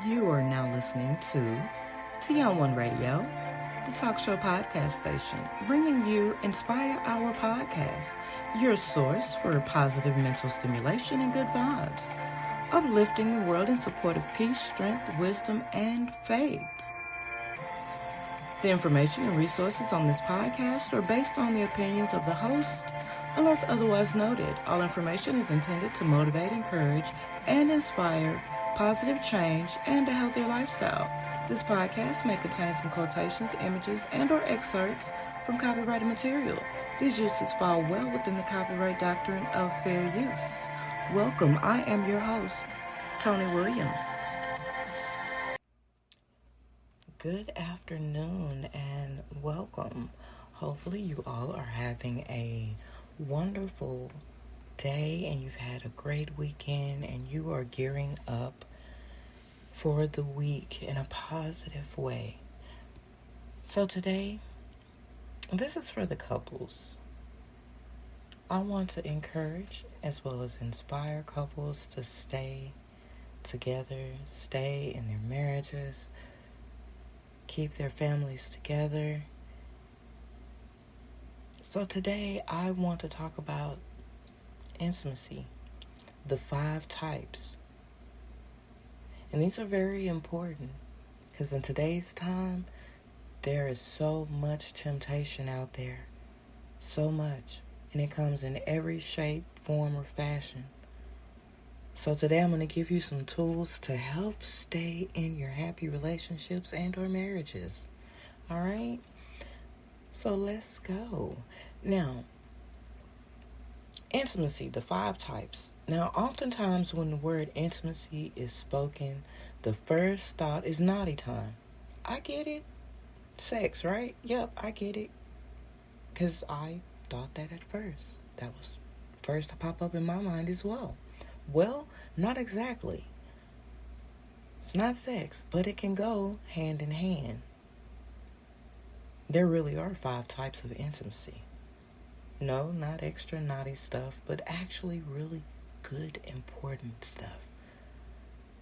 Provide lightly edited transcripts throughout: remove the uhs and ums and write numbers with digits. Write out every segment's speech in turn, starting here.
You are now listening to T on One Radio, the talk show podcast station, bringing you Inspire Our Podcast, your source for positive mental stimulation and good vibes, uplifting the world in support of peace, strength, wisdom, and faith. The information and resources on this podcast are based on the opinions of the host, unless otherwise noted. All information is intended to motivate, encourage, and inspire positive change and a healthier lifestyle. This podcast may contain some quotations, images, and or excerpts from copyrighted material. These uses fall well within the copyright doctrine of fair use. Welcome, I am your host, Toni Williams. Good afternoon and welcome. Hopefully you all are having a wonderful day and you've had a great weekend and you are gearing up for the week in a positive way. So today, this is for the couples. I want to encourage as well as inspire couples to stay together, stay in their marriages, keep their families together. So today I want to talk about intimacy, the 5 types. And these are very important because in today's time, there is so much temptation out there. So much. And it comes in every shape, form, or fashion. So today I'm going to give you some tools to help stay in your happy relationships and or marriages. All right? So let's go. Now, intimacy, the 5 types. Now, oftentimes when the word intimacy is spoken, the first thought is naughty time. I get it. Sex, right? Yep, I get it. Because I thought that at first. That was first to pop up in my mind as well. Well, not exactly. It's not sex, but it can go hand in hand. There really are 5 types of intimacy. No, not extra naughty stuff, but actually really good, important stuff.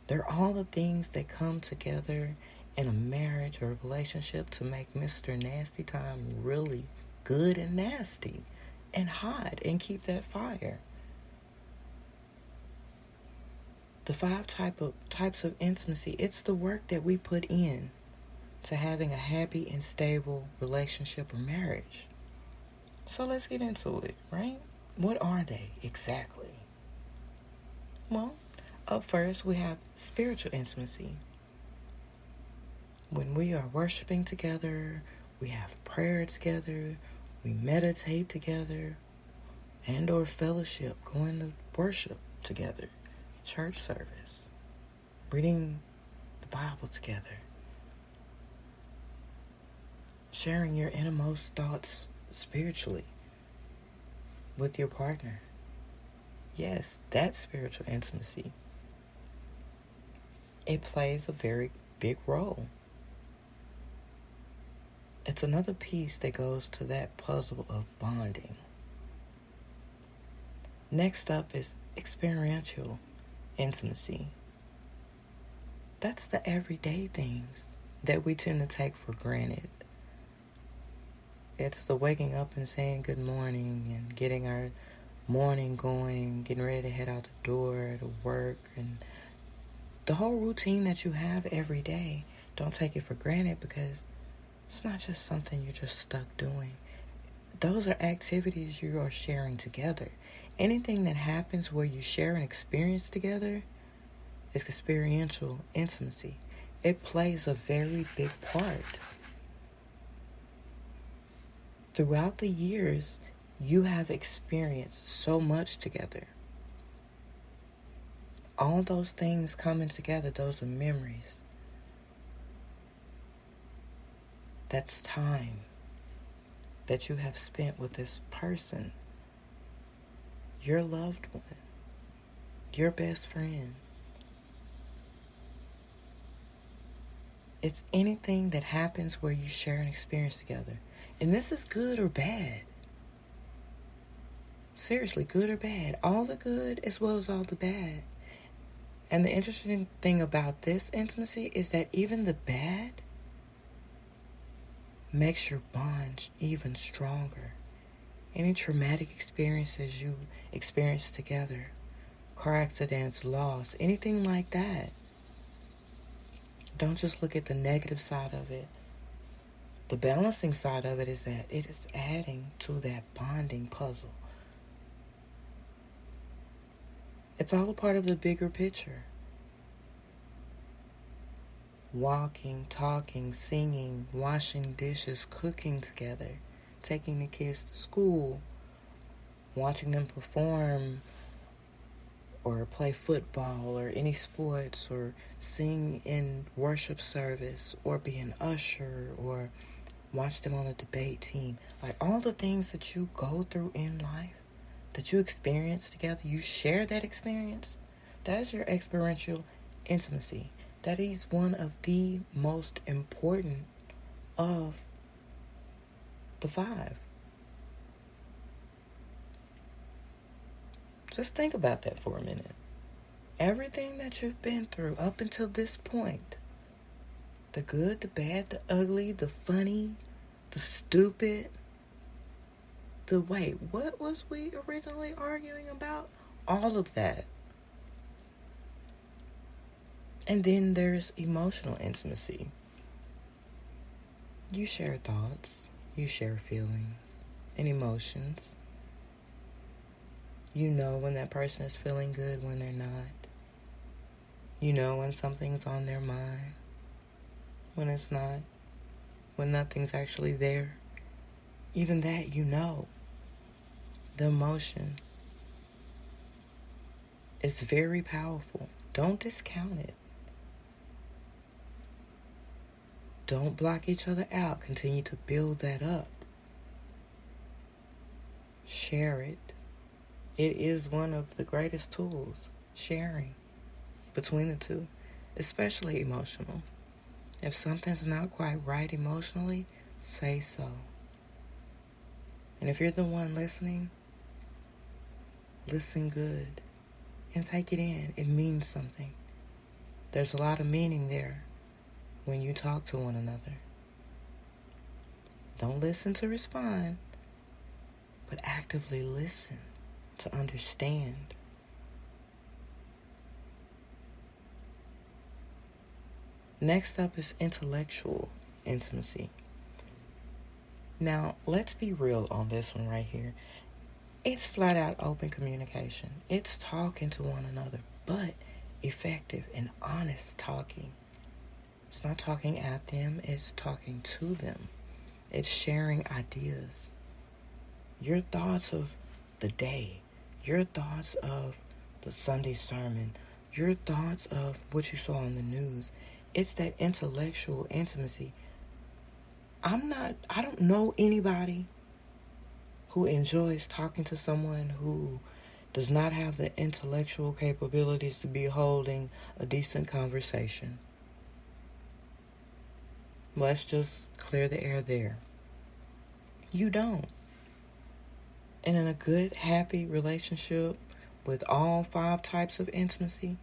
They're all the things that come together in a marriage or a relationship to make Mr. Nasty Time really good and nasty and hot and keep that fire. The 5 types of intimacy, it's the work that we put in to having a happy and stable relationship or marriage. So let's get into it, right? What are they exactly? Well, up first we have spiritual intimacy. When we are worshiping together, we have prayer together, we meditate together, and or fellowship, going to worship together. Church service, reading the Bible together, sharing your innermost thoughts spiritually with your partner. Yes, that's spiritual intimacy. It plays a very big role. It's another piece that goes to that puzzle of bonding. Next up is experiential intimacy. That's the everyday things that we tend to take for granted. It's the waking up and saying good morning and getting our morning going, getting ready to head out the door to work, and the whole routine that you have every day. Don't take it for granted because it's not just something you're just stuck doing. Those are activities you are sharing together. Anything that happens where you share an experience together is experiential intimacy. It plays a very big part. Throughout the years, you have experienced so much together. All those things coming together, those are memories. That's time that you have spent with this person, your loved one, your best friend. It's anything that happens where you share an experience together. And this is good or bad. Seriously, good or bad. All the good as well as all the bad. And the interesting thing about this intimacy is that even the bad makes your bond even stronger. Any traumatic experiences you experience together, car accidents, loss, anything like that, don't just look at the negative side of it. The balancing side of it is that it is adding to that bonding puzzle. It's all a part of the bigger picture. Walking, talking, singing, washing dishes, cooking together, taking the kids to school, watching them perform or play football or any sports, or sing in worship service, or be an usher, or watch them on a debate team. Like all the things that you go through in life, that you experience together, you share that experience. That is your experiential intimacy. That is one of the most important of the 5. Just think about that for a minute. Everything that you've been through up until this point, the good, the bad, the ugly, the funny, the stupid, wait, what was we originally arguing about? All of that. And then there's emotional intimacy. You share thoughts, you share feelings and emotions. You know when that person is feeling good, when they're not. You know when something's on their mind, when it's not, when nothing's actually there. Even that, you know. The emotion is very powerful. Don't discount it. Don't block each other out. Continue to build that up. Share it. It is one of the greatest tools, sharing between the two, especially emotional. If something's not quite right emotionally, say so. And if you're the one listening, listen good and take it in. It means something. There's a lot of meaning there when you talk to one another. Don't listen to respond, but actively listen to understand. Next up is intellectual intimacy. Now, let's be real on this one right here. It's flat out open communication. It's talking to one another, but effective and honest talking. It's not talking at them, it's talking to them. It's sharing ideas. Your thoughts of the day, your thoughts of the Sunday sermon, your thoughts of what you saw on the news. It's that intellectual intimacy. I don't know anybody who enjoys talking to someone who does not have the intellectual capabilities to be holding a decent conversation. Let's just clear the air there. You don't. And in a good, happy relationship with all 5 types of intimacy,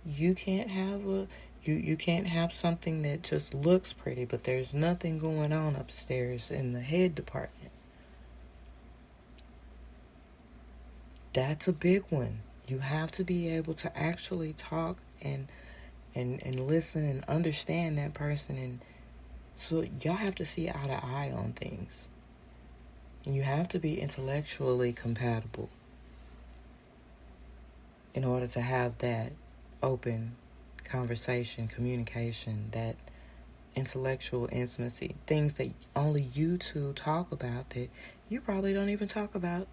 you can't have you can't have something that just looks pretty, but there's nothing going on upstairs in the head department. That's a big one. You have to be able to actually talk and listen and understand that person, and so y'all have to see eye to eye on things. And you have to be intellectually compatible in order to have that open conversation, communication, that intellectual intimacy, things that only you two talk about that you probably don't even talk about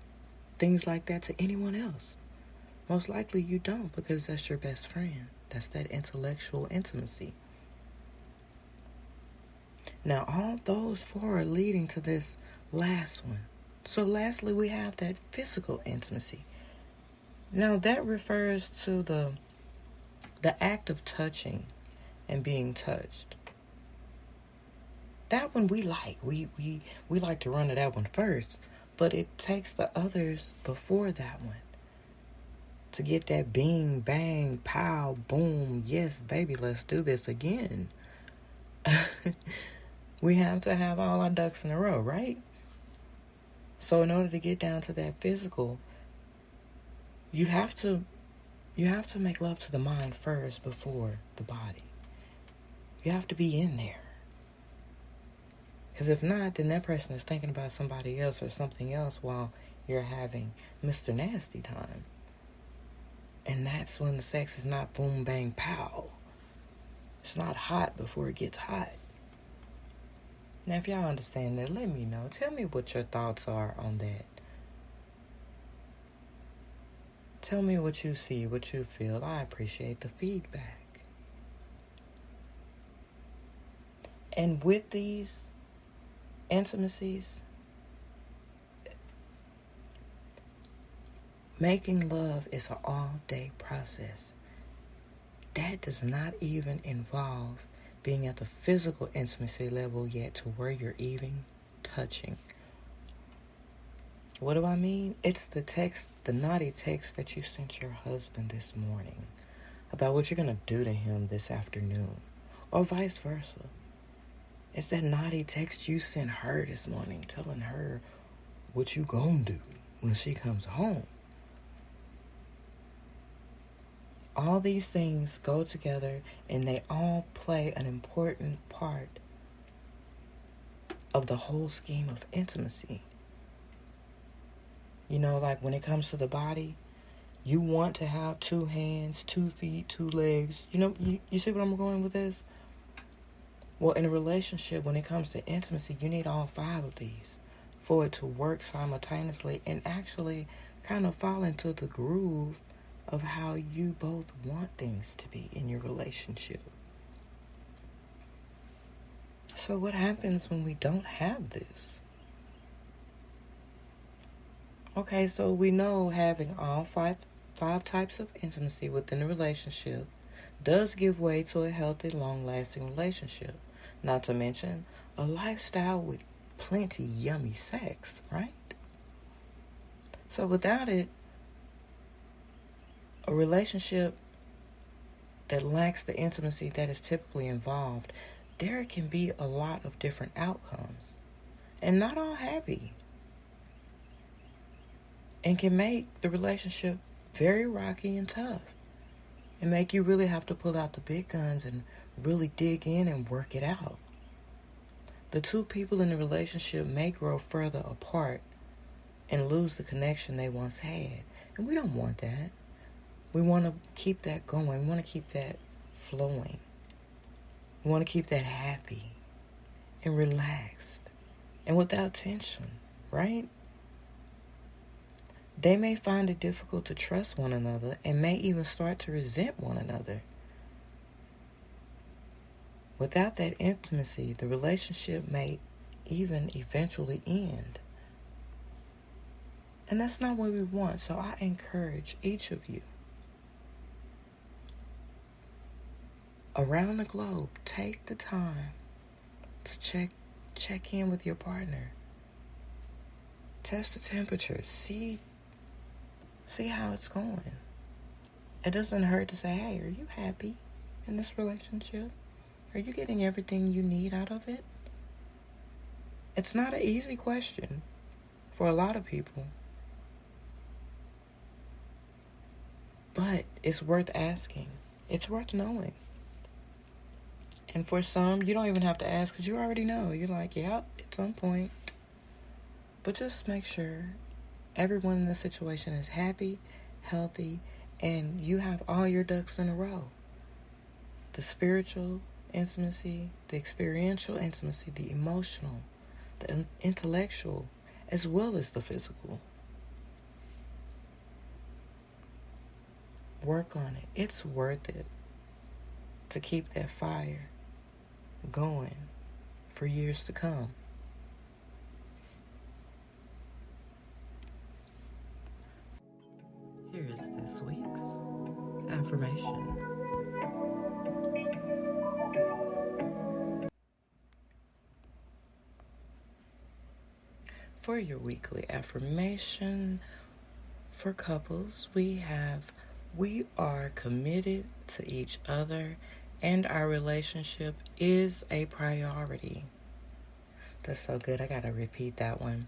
things like that to anyone else. Most likely you don't, because that's your best friend. That's that intellectual intimacy. Now, all those 4 are leading to this last one. So lastly, we have that physical intimacy. Now, that refers to the act of touching and being touched. That one we like. We like to run to that one first, but it takes the others before that one. to get that bing, bang, pow, boom, yes, baby, let's do this again. We have to have all our ducks in a row, right? So in order to get down to that physical, you have to make love to the mind first before the body. You have to be in there. Because if not, then that person is thinking about somebody else or something else while you're having Mr. Nasty time. And that's when the sex is not boom, bang, pow. It's not hot before it gets hot. Now, if y'all understand that, let me know. Tell me what your thoughts are on that. Tell me what you see, what you feel. I appreciate the feedback. And with these intimacies, making love is an all-day process. That does not even involve being at the physical intimacy level yet to where you're even touching. What do I mean? It's the text, the naughty text that you sent your husband this morning about what you're going to do to him this afternoon, or vice versa. It's that naughty text you sent her this morning telling her what you gonna do when she comes home. All these things go together and they all play an important part of the whole scheme of intimacy. You know, like when it comes to the body, you want to have 2 hands, 2 feet, 2 legs. You know, you see what I'm going with this? Well, in a relationship, when it comes to intimacy, you need all 5 of these for it to work simultaneously and actually kind of fall into the groove of how you both want things to be in your relationship. So what happens when we don't have this? Okay, so we know having all five types of intimacy within a relationship does give way to a healthy, long-lasting relationship. Not to mention a lifestyle with plenty yummy sex, right? So without it, a relationship that lacks the intimacy that is typically involved, there can be a lot of different outcomes, and not all happy, and can make the relationship very rocky and tough, and make you really have to pull out the big guns and really dig in and work it out. The 2 people in the relationship may grow further apart and lose the connection they once had, and we don't want that. We want to keep that going. We want to keep that flowing. We want to keep that happy and relaxed and without tension, right? They may find it difficult to trust one another and may even start to resent one another. Without that intimacy, the relationship may even eventually end. And that's not what we want. So I encourage each of you around the globe, take the time to check in with your partner. Test the temperature. See how it's going. It doesn't hurt to say, hey, are you happy in this relationship? Are you getting everything you need out of it? It's not an easy question for a lot of people. But it's worth asking. It's worth knowing. And for some, you don't even have to ask because you already know. You're like, yeah, at some point. But just make sure everyone in the situation is happy, healthy, and you have all your ducks in a row. The spiritual intimacy, the experiential intimacy, the emotional, the intellectual, as well as the physical. Work on it. It's worth it to keep that fire going for years to come. Here is this week's affirmation. For your weekly affirmation For couples, we are committed to each other and our relationship is a priority. That's so good. I gotta repeat that one.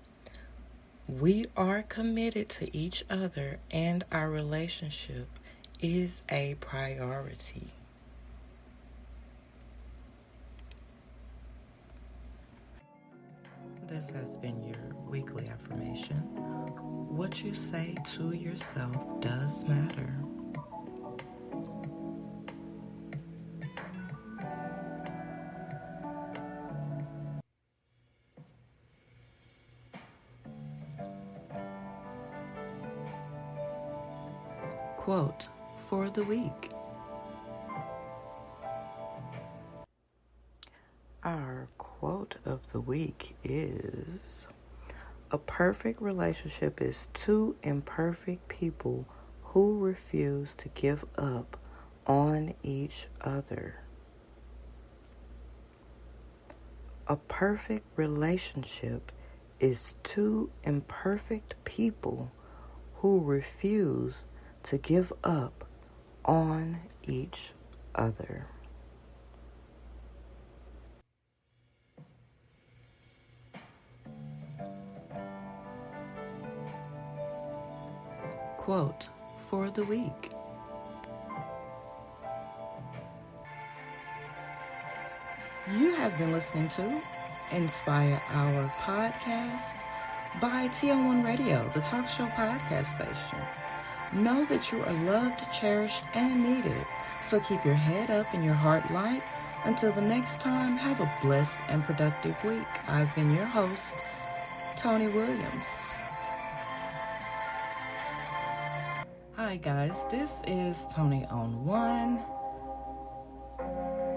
We are committed to each other and our relationship is a priority. This has been your weekly affirmation. What you say to yourself does matter. Quote for the week. Our quote of the week is, a perfect relationship is two imperfect people who refuse to give up on each other. A perfect relationship is two imperfect people who refuse to give up on each other. Quote for the week. You have been listening to Inspire Our Podcast by TO1 Radio, the talk show podcast station. Know that you are loved, cherished, and needed. So keep your head up and your heart light. Until the next time, have a blessed and productive week. I've been your host, Toni Williams. Hi guys, this is Toni on One,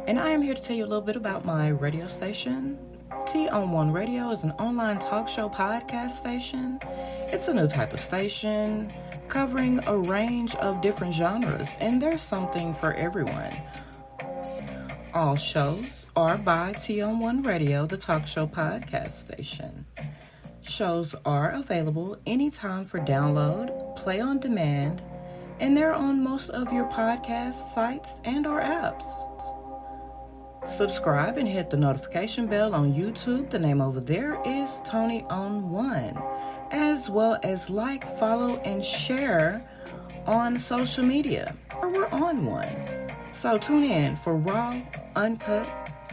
and I am here to tell you a little bit about my radio station. T on One Radio is an online talk show podcast station. It's a new type of station covering a range of different genres, and there's something for everyone. All shows are by T on One Radio, the talk show podcast station. Shows are available anytime for download, play on demand, and they're on most of your podcast sites and or apps. Subscribe and hit the notification bell on YouTube. The name over there is Toni on One, as well as like, follow, and share on social media. We're on one. So tune in for raw, uncut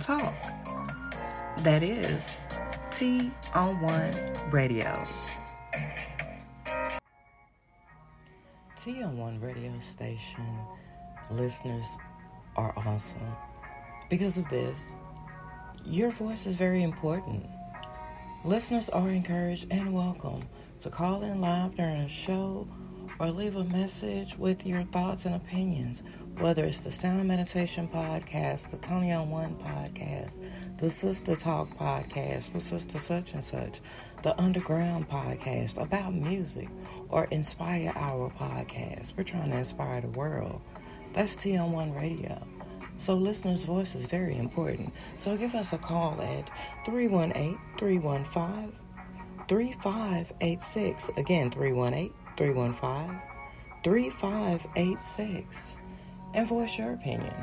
talk. That is T on One Radio. T on One radio station listeners are awesome. Because of this, your voice is very important. Listeners are encouraged and welcome to call in live during a show or leave a message with your thoughts and opinions, whether it's the Sound Meditation Podcast, the Toni on One Podcast, the Sister Talk Podcast with Sister Such and Such, the Underground Podcast about music, or Inspire Our Podcast. We're trying to inspire the world. That's T on One Radio. So listeners' voice is very important. So give us a call at 318-315-3586. Again, 318-315-3586. And voice your opinion.